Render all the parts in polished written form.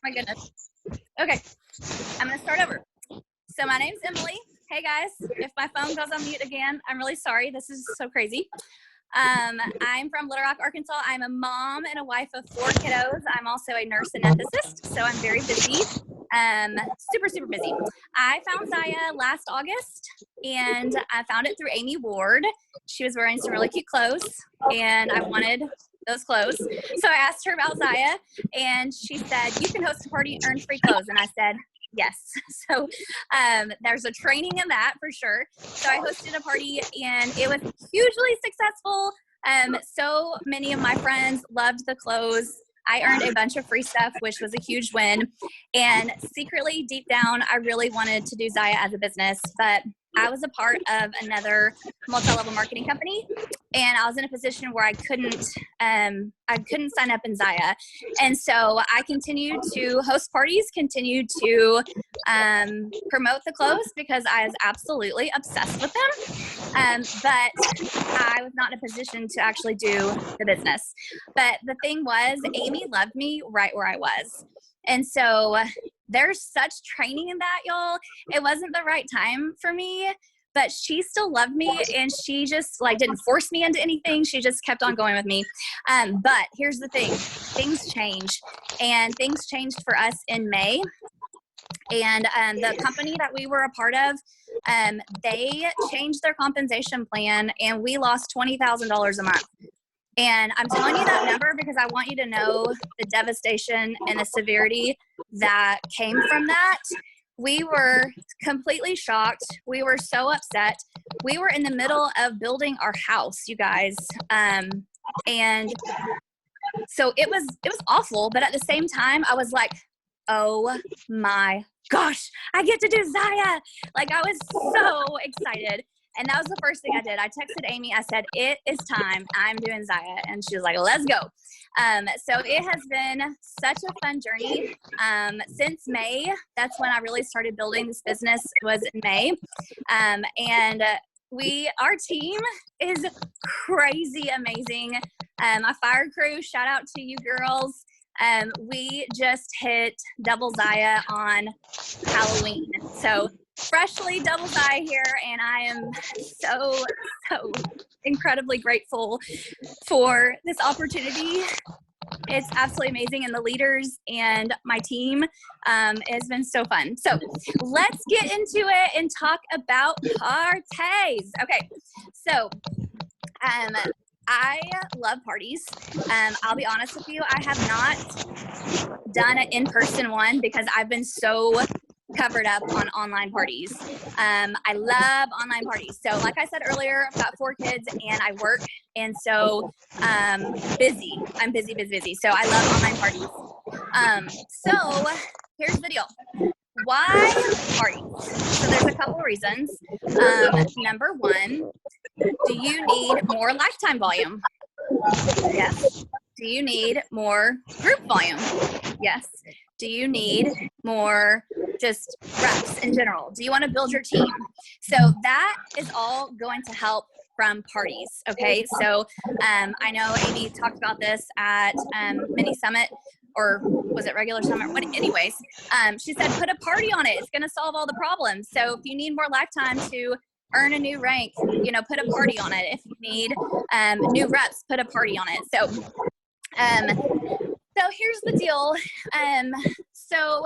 My goodness. Okay, I'm gonna start over. So my name's Emily. Hey guys, if my phone goes on mute again, I'm really sorry. This is so crazy. I'm from Little Rock, Arkansas. I'm a mom and a wife of 4 kiddos. I'm also a nurse anesthetist, so I'm very busy. Super busy. I found Zaya last August, and I found it through Amy Ward. She was wearing some really cute clothes, and I wanted those clothes. So I asked her about Zaya, and she said, "You can host a party, earn free clothes." And I said, yes. So there's a training in that for sure. So I hosted a party, and it was hugely successful. So many of my friends loved the clothes. I earned a bunch of free stuff, which was a huge win. And secretly, deep down, I really wanted to do Zaya as a business, but I was a part of another multi-level marketing company, and I was in a position where I couldn't sign up in Zaya. And so I continued to host parties, continued to promote the clothes because I was absolutely obsessed with them. But I was not in a position to actually do the business. But the thing was, Amy loved me right where I was. And so there's such training in that, y'all. It wasn't the right time for me, but she still loved me, and she just didn't force me into anything. She just kept on going with me. But here's the thing, things change, and things changed for us in May. And the company that we were a part of, they changed their compensation plan, and we lost $20,000 a month. And I'm telling you that number because I want you to know the devastation and the severity that came from that. We were completely shocked. We were so upset. We were in the middle of building our house, you guys. And so it was awful. But at the same time, I was like, oh my gosh, I get to do Zaya. I was so excited. And that was the first thing I did. I texted Amy. I said, it is time. I'm doing Zaya. And she was like, let's go. So it has been such a fun journey. Since May, that's when I really started building this business, was in May. And our team is crazy amazing. My fire crew, shout out to you girls. We just hit double Zaya on Halloween. So freshly double Zaya here, and I am so incredibly grateful for this opportunity. It's absolutely amazing, and the leaders and my team has been so fun. So let's get into it and talk about parties. Okay, so I love parties. I'll be honest with you, I have not done an in-person one because I've been so covered up on online parties. I love online parties. So like I said earlier, I've got 4 kids and I work. And so busy. I'm busy. So I love online parties. So here's the deal. Why parties? So there's a couple of reasons. Number 1, do you need more lifetime volume? Yes. Do you need more group volume? Yes. Do you need more just reps in general? Do you want to build your team? So that is all going to help from parties, okay? So I know Amy talked about this at Mini Summit, or was it regular summit? Anyways, she said, put a party on it. It's going to solve all the problems. So if you need more lifetime to earn a new rank, put a party on it. If you need new reps, put a party on it. So here's the deal. So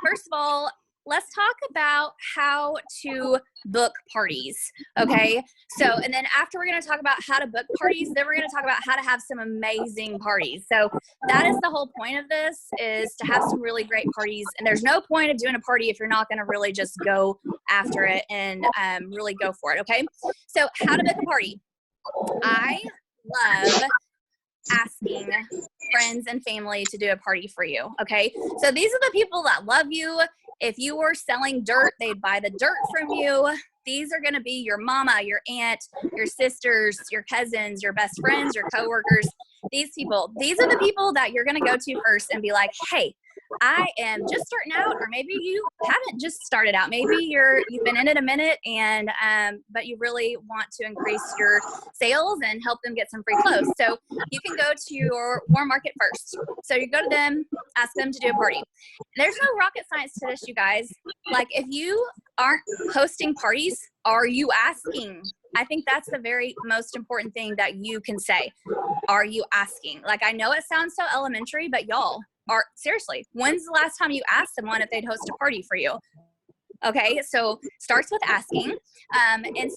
first of all, let's talk about how to book parties, okay? So, and then after we're going to talk about how to book parties, then we're going to talk about how to have some amazing parties. So that is the whole point of this, is to have some really great parties. And there's no point of doing a party if you're not going to really just go after it and really go for it, okay? So how to book a party. I love asking friends and family to do a party for you, okay? So these are the people that love you. If you were selling dirt, they'd buy the dirt from you. These are going to be your mama, your aunt, your sisters, your cousins, your best friends, your coworkers. These people, these are the people that you're going to go to first and be like, hey, I am just starting out, or maybe you haven't just started out. Maybe you've been in it a minute, and but you really want to increase your sales and help them get some free clothes. So you can go to your warm market first. So you go to them, ask them to do a party. There's no rocket science to this, you guys. Like, if you aren't hosting parties, are you asking? I think that's the very most important thing that you can say. Are you asking? Like, I know it sounds so elementary, but y'all are seriously, when's the last time you asked someone if they'd host a party for you? Okay, so starts with asking, and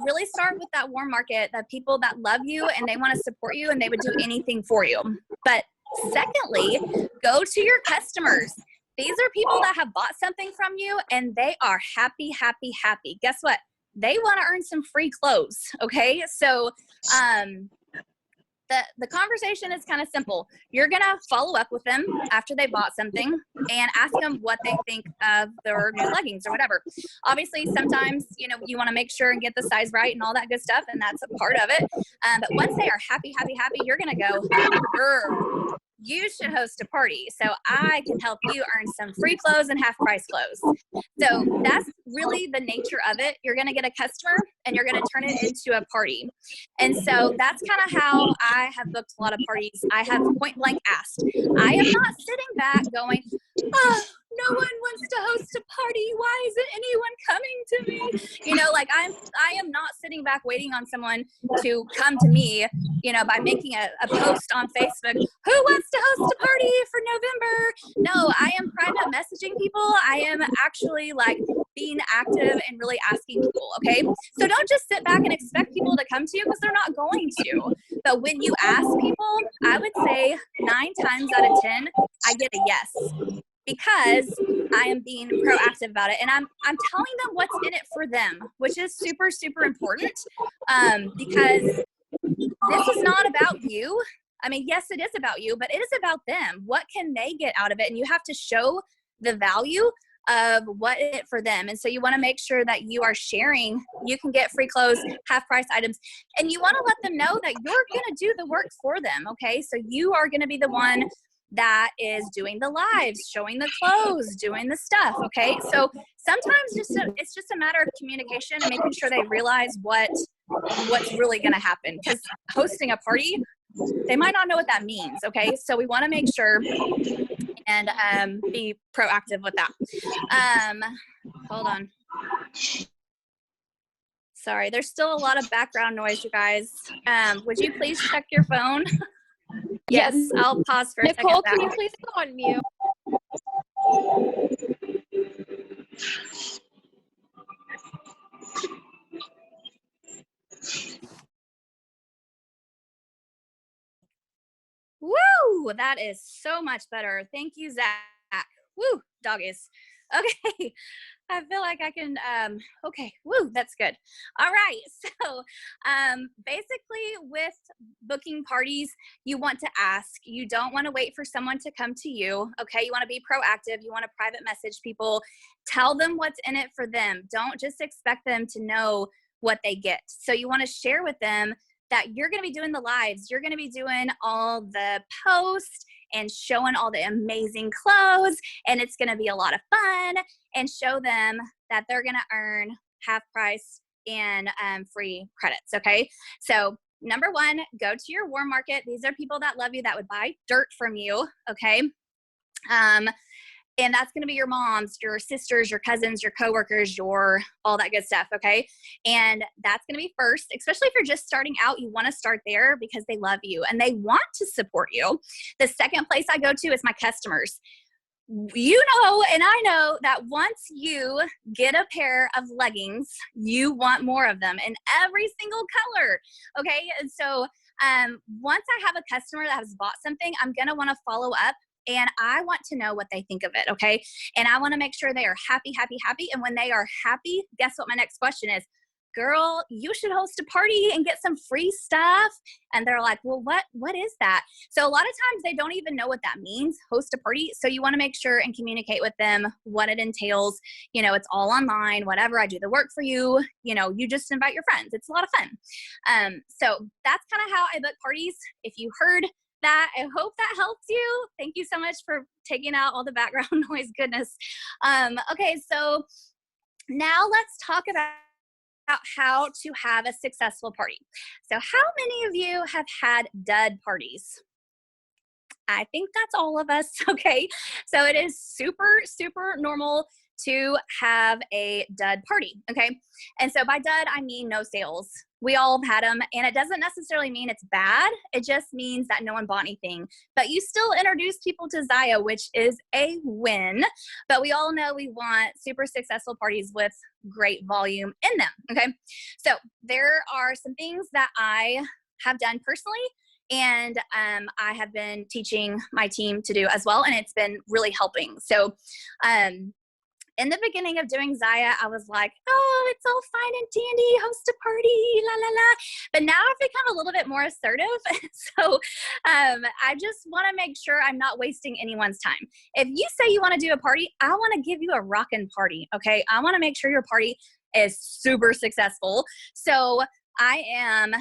really start with that warm market, the people that love you and they want to support you and they would do anything for you. But secondly, go to your customers. These are people that have bought something from you and they are happy, happy, happy. Guess what? They want to earn some free clothes. Okay, so the conversation is kind of simple. You're going to follow up with them after they bought something and ask them what they think of their new leggings or whatever. Obviously, sometimes, you want to make sure and get the size right and all that good stuff, and that's a part of it. But once they are happy, happy, happy, you're going to go, you should host a party so I can help you earn some free clothes and half price clothes. So that's really the nature of it. You're going to get a customer and you're going to turn it into a party. And so that's kind of how I have booked a lot of parties. I have point blank asked. I am not sitting back going, oh, no one wants to host a party. Why isn't anyone coming to me? I am not sitting back waiting on someone to come to me, by making a post on Facebook. Who wants to host a party for November? No, I am private messaging people. I am actually being active and really asking people. Okay. So don't just sit back and expect people to come to you, because they're not going to. But when you ask people, I would say 9 times out of 10, I get a yes. Because I am being proactive about it, and I'm telling them what's in it for them, which is super, super important, because this is not about you. I mean, yes, it is about you, but it is about them. What can they get out of it? And you have to show the value of what it for them. And so you want to make sure that you are sharing. You can get free clothes, half price items, and you want to let them know that you're going to do the work for them. Okay. So you are going to be the one that is doing the lives, showing the clothes, doing the stuff. Okay. So sometimes it's just a matter of communication and making sure they realize what's really going to happen, because hosting a party, they might not know what that means. Okay. So we want to make sure and be proactive with that. Hold on. Sorry, there's still a lot of background noise, you guys. Would you please check your phone? Yes, I'll pause for a second. Nicole, can you please go on mute? Woo! That is so much better. Thank you, Zach. Woo, doggies. Okay. I feel like I can, okay, woo, that's good. All right, so basically with booking parties, you want to ask. You don't want to wait for someone to come to you, okay? You want to be proactive. You want to private message people. Tell them what's in it for them. Don't just expect them to know what they get. So you want to share with them that you're going to be doing the lives. You're going to be doing all the posts and showing all the amazing clothes, and it's going to be a lot of fun, and show them that they're going to earn half price and free credits. Okay. So number 1, go to your warm market. These are people that love you, that would buy dirt from you. Okay. And that's going to be your moms, your sisters, your cousins, your coworkers, your all that good stuff. Okay. And that's going to be first, especially if you're just starting out. You want to start there because they love you and they want to support you. The second place I go to is my customers. You know, and I know that once you get a pair of leggings, you want more of them in every single color. Okay. And so once I have a customer that has bought something, I'm going to want to follow up. And I want to know what they think of it, okay? And I want to make sure they are happy, happy, happy. And when they are happy, guess what my next question is? Girl, you should host a party and get some free stuff. And they're like, well, what is that? So a lot of times they don't even know what that means, host a party. So you want to make sure and communicate with them what it entails. You know, it's all online, whatever. I do the work for you. You know, you just invite your friends. It's a lot of fun. So that's kind of how I book parties. If you heard that. I hope that helps you. Thank you so much for taking out all the background noise. Goodness. Okay, so now let's talk about how to have a successful party. So how many of you have had dud parties? I think that's all of us, okay? So it is super, super normal to have a dud party, okay? And so by dud, I mean no sales. We all have had them, and it doesn't necessarily mean it's bad. It just means that no one bought anything. But you still introduce people to Zaya, which is a win. But we all know we want super successful parties with great volume in them, okay? So there are some things that I have done personally, and I have been teaching my team to do as well, and it's been really helping. So in the beginning of doing Zaya, I was like, oh, it's all fine and dandy, host a party, la, la, la. But now I've become a little bit more assertive. So I just want to make sure I'm not wasting anyone's time. If you say you want to do a party, I want to give you a rockin' party, okay? I want to make sure your party is super successful. So I am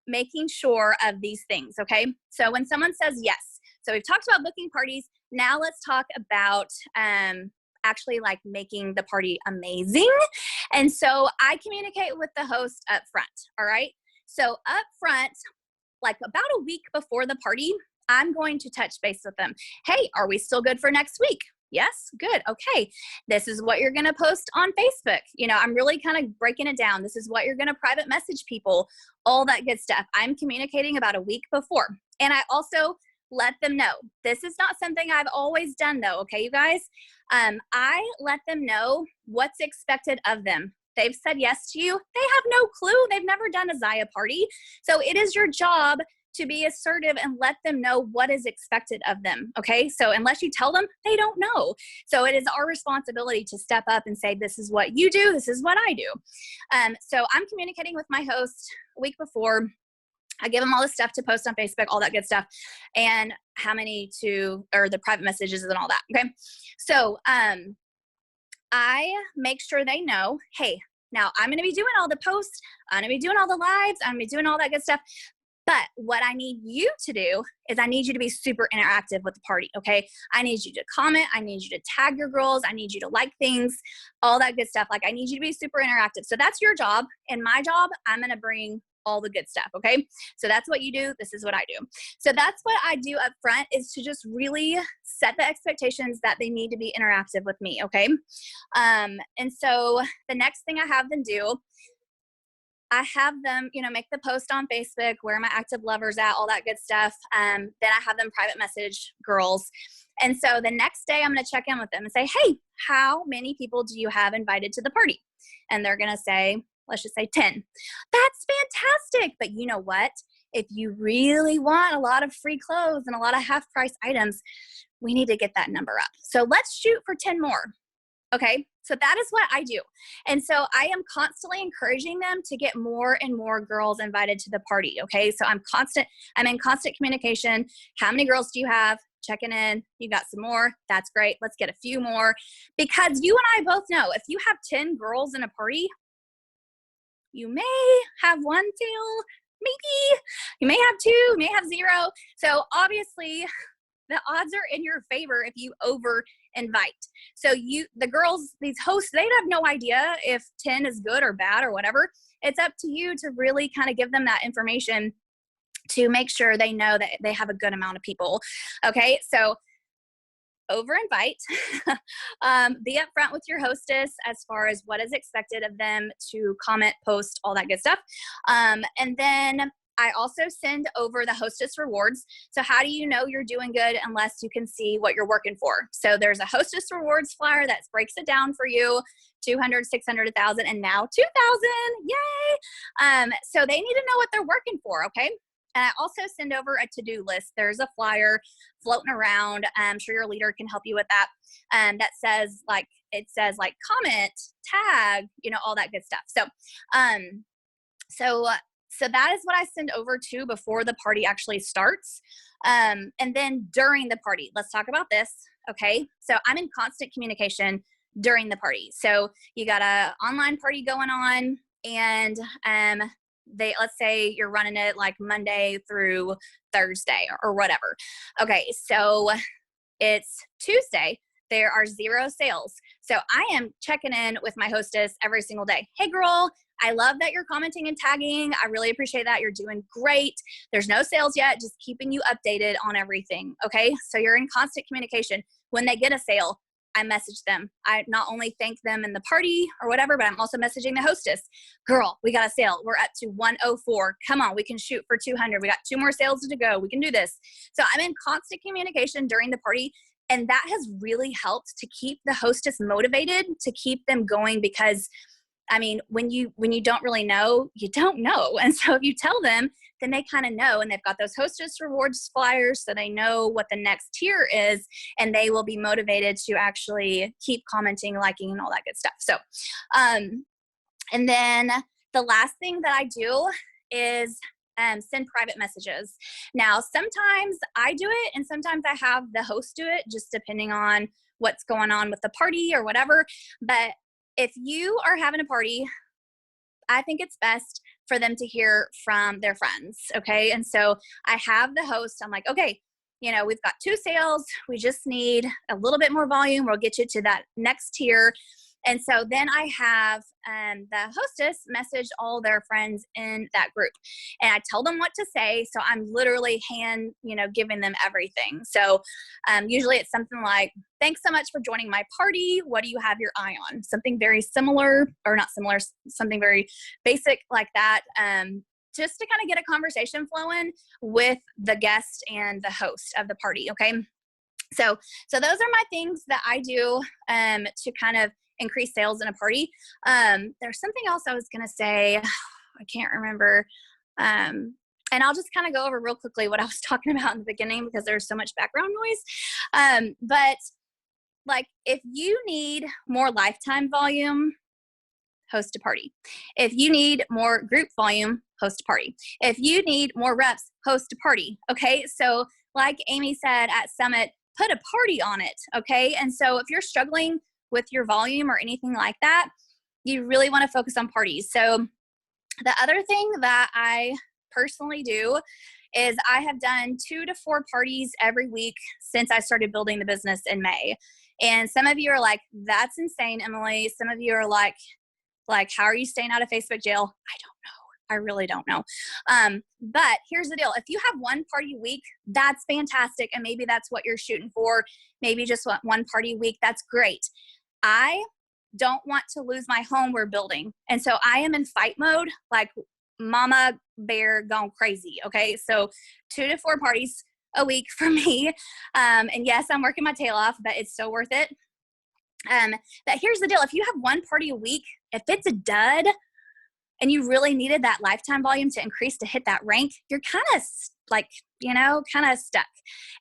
making sure of these things, okay? So when someone says yes, so we've talked about booking parties. Now let's talk about actually like making the party amazing. And so I communicate with the host up front, all right? So up front, like about a week before the party, I'm going to touch base with them. Hey, are we still good for next week? Yes, good, okay. This is what you're gonna post on Facebook. You know, I'm really kind of breaking it down. This is what you're gonna private message people, all that good stuff. I'm communicating about a week before. And I also let them know. This is not something I've always done though, okay, you guys? I let them know what's expected of them. They've said yes to you. They have no clue. They've never done a Zaya party. So it is your job to be assertive and let them know what is expected of them, okay? So unless you tell them, they don't know. So it is our responsibility to step up and say, this is what you do, this is what I do. So I'm communicating with my host a week before. I give them all the stuff to post on Facebook, all that good stuff, and how many to, or the private messages and all that, okay? So I make sure they know, hey, now I'm gonna be doing all the posts, I'm gonna be doing all the lives, I'm gonna be doing all that good stuff, but what I need you to do is I need you to be super interactive with the party, okay? I need you to comment, I need you to tag your girls, I need you to like things, all that good stuff. Like I need you to be super interactive. So that's your job, and my job, I'm gonna bring all the good stuff, okay? So that's what you do, this is what I do. So that's what I do up front, is to just really set the expectations that they need to be interactive with me, okay? And so the next thing I have them do, I have them, you know, make the post on Facebook, where my active lovers at, all that good stuff. Then I have them private message girls. And so the next day I'm going to check in with them and say, hey, how many people do you have invited to the party? And they're going to say, let's just say 10. That's fantastic. But you know what? If you really want a lot of free clothes and a lot of half price items, we need to get that number up. So let's shoot for 10 more. Okay, so that is what I do. And so I am constantly encouraging them to get more and more girls invited to the party. Okay, so I'm in constant communication. How many girls do you have? Checking in. You got some more? That's great. Let's get a few more. Because you and I both know, if you have 10 girls in a party, you may have one fail, maybe. You may have two, you may have zero. So obviously, the odds are in your favor if you over invite. So the girls, these hosts, they have no idea if 10 is good or bad or whatever. It's up to you to really kind of give them that information to make sure they know that they have a good amount of people. Okay, so over invite, be upfront with your hostess as far as what is expected of them to comment, post, all that good stuff. And then I also send over the Hostess Rewards. So how do you know you're doing good unless you can see what you're working for? So there's a Hostess Rewards flyer that breaks it down for you, 200, 600, 1,000, and now 2,000. Yay! So they need to know what they're working for, okay? And I also send over a to-do list. There's a flyer floating around. I'm sure your leader can help you with that. That says comment, tag, all that good stuff. So that is what I send over to before the party actually starts. And then during the party, let's talk about this. Okay. So I'm in constant communication during the party. So you got an online party going on, and let's say you're running it like Monday through Thursday or whatever. Okay. So it's Tuesday. There are 0 sales. So I am checking in with my hostess every single day. Hey girl, I love that you're commenting and tagging. I really appreciate that. You're doing great. There's no sales yet, just keeping you updated on everything. Okay. So you're in constant communication. When they get a sale, I message them. I not only thank them in the party or whatever, but I'm also messaging the hostess. Girl, we got a sale. We're up to 104. Come on, we can shoot for 200. We got 2 more sales to go. We can do this. So I'm in constant communication during the party. And that has really helped to keep the hostess motivated, to keep them going, because I mean, when you don't really know, you don't know. And so if you tell them, then they kind of know, and they've got those Hostess Rewards flyers, so they know what the next tier is, and they will be motivated to actually keep commenting, liking, and all that good stuff. So, and then the last thing that I do is send private messages. Now, sometimes I do it, and sometimes I have the host do it, just depending on what's going on with the party or whatever. But if you are having a party, I think it's best for them to hear from their friends, okay? And so I have the host, I'm like, okay, you know, we've got 2 sales. We just need a little bit more volume. We'll get you to that next tier. And so then I have the hostess message all their friends in that group, and I tell them what to say. So I'm literally giving them everything. So usually it's something like, thanks so much for joining my party. What do you have your eye on? Something very similar, or not similar, something very basic like that. Just to kind of get a conversation flowing with the guest and the host of the party. Okay. So those are my things that I do to kind of increase sales in a party. There's something else I was going to say. I can't remember. And I'll just kind of go over real quickly what I was talking about in the beginning, because there's so much background noise. But like, if you need more lifetime volume, host a party. If you need more group volume, host a party. If you need more reps, host a party. Okay. So like Amy said at Summit, put a party on it. Okay. And so if you're struggling with your volume or anything like that, you really want to focus on parties. So the other thing that I personally do is I have done 2 to 4 parties every week since I started building the business in May. And some of you are like, that's insane, Emily. Some of you are like, how are you staying out of Facebook jail? I don't know. I really don't know. But here's the deal. If you have 1 party a week, that's fantastic. And maybe that's what you're shooting for. Maybe just 1 party a week. That's great. I don't want to lose my home we're building. And so I am in fight mode, like mama bear gone crazy. Okay. So 2 to 4 parties a week for me. And yes, I'm working my tail off, but it's so worth it. That here's the deal. If you have 1 party a week, if it's a dud and you really needed that lifetime volume to increase to hit that rank, you're kind of kind of stuck.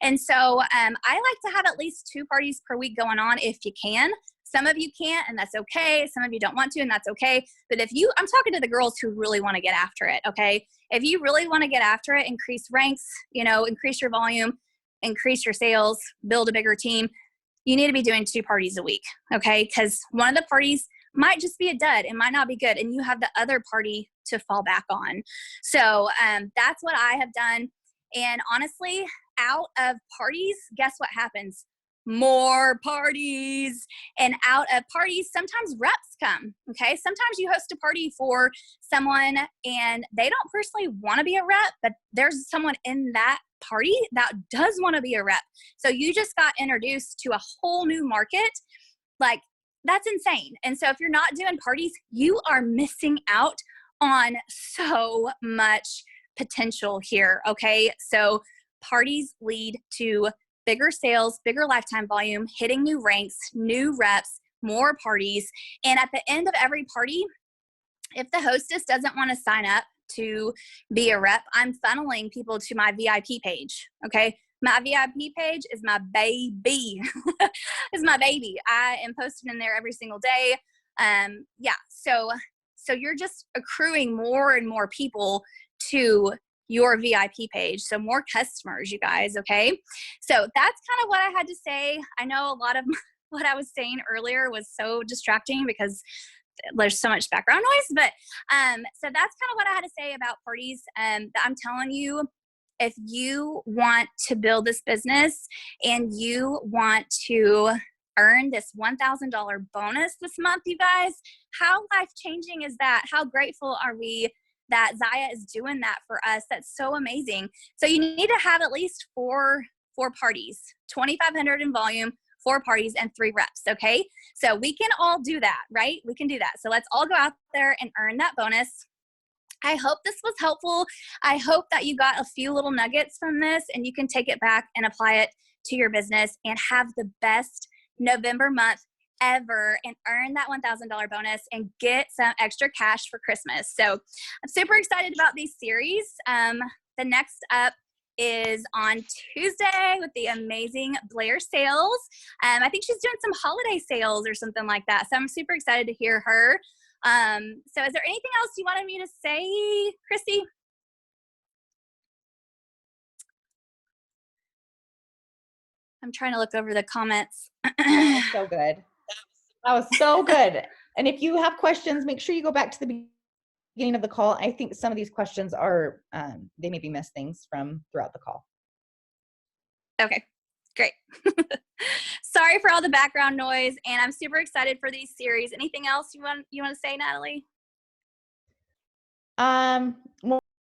And so I like to have at least 2 parties per week going on if you can. Some of you can't, and that's okay. Some of you don't want to, and that's okay. But I'm talking to the girls who really want to get after it, okay? If you really want to get after it, increase ranks, increase your volume, increase your sales, build a bigger team, you need to be doing 2 parties a week, okay? Because one of the parties might just be a dud. It might not be good, and you have the other party to fall back on. So that's what I have done. And honestly, out of parties, guess what happens? More parties. And out of parties, sometimes reps come, okay? Sometimes you host a party for someone and they don't personally want to be a rep, but there's someone in that party that does want to be a rep. So you just got introduced to a whole new market. Like, that's insane. And so if you're not doing parties, you are missing out on so much potential here, okay? So parties lead to bigger sales, bigger lifetime volume, hitting new ranks, new reps, more parties. And at the end of every party, if the hostess doesn't want to sign up to be a rep, I'm funneling people to my VIP page, okay? My VIP page is my baby. It's my baby. I am posted in there every single day. So you're just accruing more and more people to your VIP page. So more customers, you guys, okay? So that's kind of what I had to say. I know a lot of what I was saying earlier was so distracting because there's so much background noise, but so that's kind of what I had to say about parties. That I'm telling you, if you want to build this business and you want to earn this $1,000 bonus this month, you guys, how life-changing is that? How grateful are we that Zaya is doing that for us? That's so amazing. So you need to have at least four parties, 2,500 in volume, 4 parties, and 3 reps, okay? So we can all do that, right? We can do that. So let's all go out there and earn that bonus. I hope this was helpful. I hope that you got a few little nuggets from this and you can take it back and apply it to your business and have the best November month ever and earn that $1,000 bonus and get some extra cash for Christmas. So I'm super excited about these series. The next up is on Tuesday with the amazing Blair Sales. I think she's doing some holiday sales or something like that. So I'm super excited to hear her. So is there anything else you wanted me to say, Christy? I'm trying to look over the comments. That was so good. That was so good. And if you have questions, make sure you go back to the beginning of the call. I think some of these questions are, they maybe missed things from throughout the call. Okay, great. Sorry for all the background noise, and I'm super excited for these series. Anything else you want to say, Natalie? Well,